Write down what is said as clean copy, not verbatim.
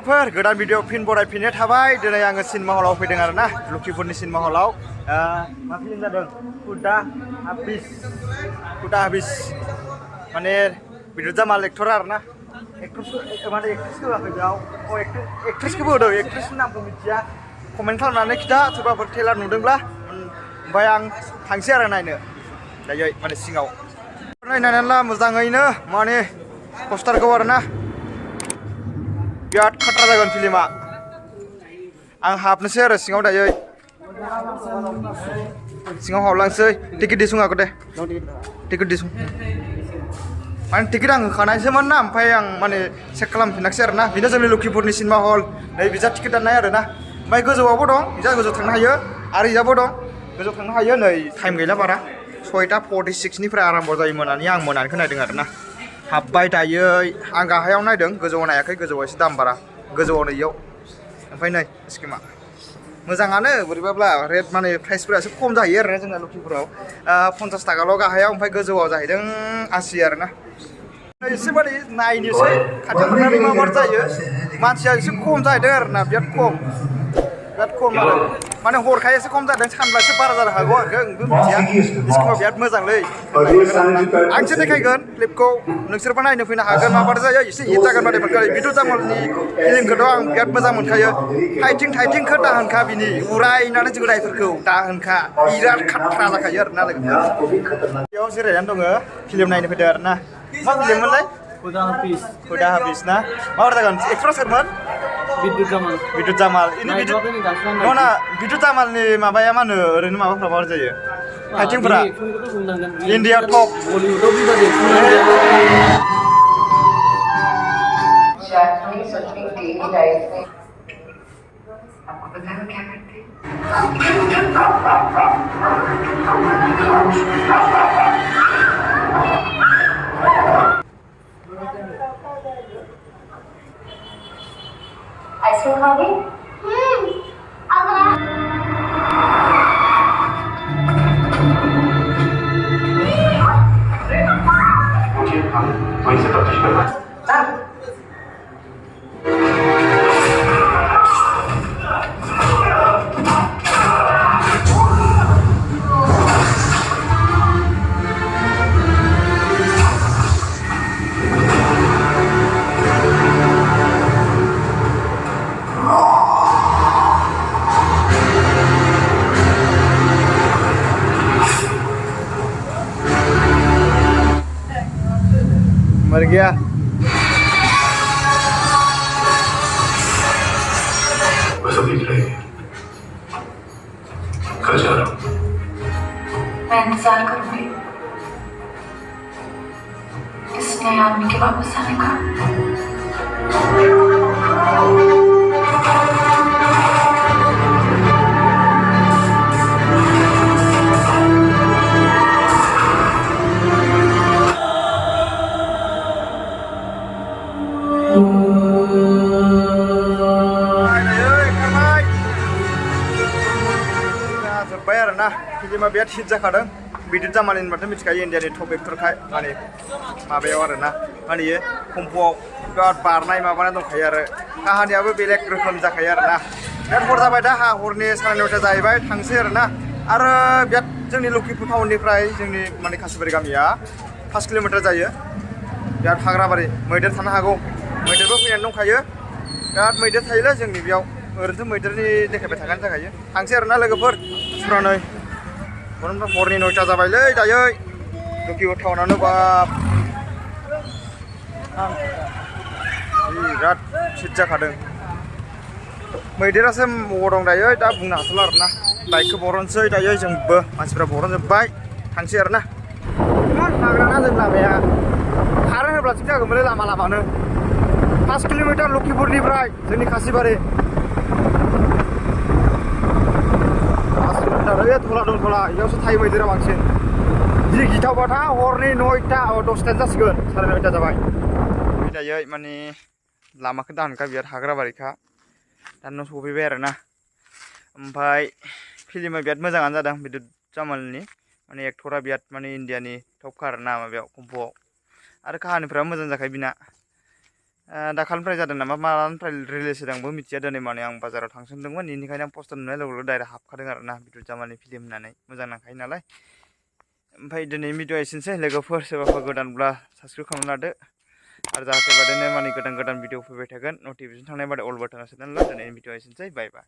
लोगोफोर गोदान भिडिअ फिन बरायफिननाय थाबाय दिनै आङो सिनेमा हलाव फैदों आरोना लखिपुरनि सिनेमा हलाव मा फिल्म जादों हुदा हाफिज माने बिदुत जामाल एक्टर आरोना माने एक्ट्रेसखौ होआखै बेयाव एक्ट्रेसखौबो होदों एक्ट्रेसनि नामखौ मिथिया कमेन्ट खालामनानै खिथा सोरबाफोर ट्रेलार नुदोंब्ला ओमफ्राय आं थांसै आरो नायनो दायो माने सिङाव नायनानै ला मोजाङैनो माने पस्टारखौ आरोना बिराद खाट्रा जागोन फिल्मा आं हाबनोसै आरो सिङाव दायो सिङाव हाबलांसै टिकेट दिसुं आगो दे टिकेट दिसुं माने टिकेट आं होखानायसोमोन ना ओमफ्राय आं माने चेक खालामफिनाखिसै आरोना बेनो जोंनि लखिपुरनि सिनेमा हल नै बिजा टिकेट दाननाय आरोना ओमफ्राय गोजौआवबो दं बिजा गोजौआव थांनो हायो आरो इजाबो दं गोजौआव थांनो हायो नै टाइम गैला बारा 6:46निफ्राय आराम्भ जायोमोन होननानै आं मोनानो खोनादों आरोना हाबबाय दायो आं गाहायाव नायदों गोजौआव नायाखै गोजौआव एसे दाम बारा गोजौआव नै इयाव ओमफ्राय नै स्किमा मोजाङानो बोरैबाब्ला रेट माने प्राइसफोरा एसे खम जाहैयो आरोना जोंना लखिपुराव 50 थाखाल' गाहायाव ओमफ्राय गोजौआव जाहैदों 80 आरोना एसे माने नायनोसै खाथियाव थांनानै मा जायो मानसिया एसे खम जाहैदों आरोना बिराद खम आरो माने हरखाय एसे खम जादों सानब्ला एसे बारा जानो हागौ आंबो मिथिया स्किमा बिराद मोजांलै आंसो देखायगोन क्लिपखौ नोंसोरबो नायनो फैनो हागोन माबार जायो एसे हिट जागोन बादि मोनखायो बिदुत जामालनि फिल्मखौथ' आं बिराद मोजां मोनखायो फाइटिंखौ दाहोनखा बिनि उरायनानै जोगोनायफोरखौ दाहोनखा बिराद खाट्रा जाखायो आरोना लोगोफोर बेयाव जिरायनानै दङ फिल्म नायनो फैदों आरोना मा फिल्ममोनलाय हुदा हाफिज ना माबार जागोन एक्टरा सोरमोन बिदुत जामाल ini बिदुत जामालनि माबाया मा होनो ओरैनो माबाफ्रा माबार जायो फाइटिंफोरा इन्डिया टप आइसक्रीम खाओगे? मुझे वहीं से तफ्तीश करना मर गया बस अभी कल जा रहा हूँ मैं इंतजार करूंगी इस नए आदमी के वापस आने का जोब्बाय आरोना फिल्मा बिराद हिट जाखादों बिदुत जामाल होनबाथ' मिथिखायो इन्डियानि टप एक्टरखाय माने माबायाव आरोना माने इयो कम्फ'आव बिराद बारनाय माबानाय दंखायो आरो काहानियाबो बेलेग रोखोम जाखायो आरोना बिराद हर जाबाय दा हरनि 9:30 जाहैबाय थांसै आरोना आरो बिराद जोंनि लखिपुर टाउननिफ्राय जोंनि माने कासिबारि गामिया 5 किल'मिटार जायो बिराद हाग्राबारि मैदेर थानो हागौ मैदेरबो फैनानै दंखायो बिराद मैदेर थायोलै जोंनि बेयाव ओरैनोथ' मैदेरनि देखायबाय थाखानो जाखायो थांसै आरोना लोगोफोर सुरानै हरनि 9:00 जाबायलै दायो लखिपुर टाउनानो बाब बिराद हिट जाखादों मैदेरासो बबाव दं दायो दा बुंनो हाथ'ला आरोना बाइकखौ बरनसै दायो जोंबो मानसिफ्रा बरनजोब्बाय थांसै आरोना इमान हाग्राना जों लामाया खारो होनोब्ला थिग जागौमोनलै लामानो 5 किल'मिटार लखिपुरनिफ्राय जोंनि कासिबारि थला दं थला इयावसो थायो मैदेरा बांसिन जि गिथावबाथा हरनि 10:10 जासिगोन 9:30 जाबाय दायो माने लामाखौ दानखा बिराद हाग्राबारिखा दा न' सफैबाय आरोना ओमफ्राय फिल्मा बिराद मोजाङानो जादों बिदुत जामालनि माने एक्टरा बिराद माने इन्डियानि टपखा आरोना माबायाव कम्फ'आव आरो काहानिफ्राबो मोजां जाखायो बिना दाखालिनिफ्राय जादों नामा मालानिफ्राय रिलिज जादों आंबो मिथिया दिनै माने आं बाजाराव थांसोमदोंमोन बेनिखायनो आं पस्टार नुनाय लोगो लोगो डाइरेक्ट हाबखादों आरो ना बिदुत जामालनि फिल्म होननानै मोजां नांखायो नालाय ओमफ्राय दिनै भिडिअ एसेनोसै लोगोफोर सोरबाफोर गोदानब्ला साबसक्राइब खालामना लादो आरो जाहाथे बादिनो माने गोदान भिडिअ फैबाय थागोन नटिफिकेसन थांनाय बादि अल बाटना सोनानै ला दिनैनि भिडिअ एसेनोसै बाय बाय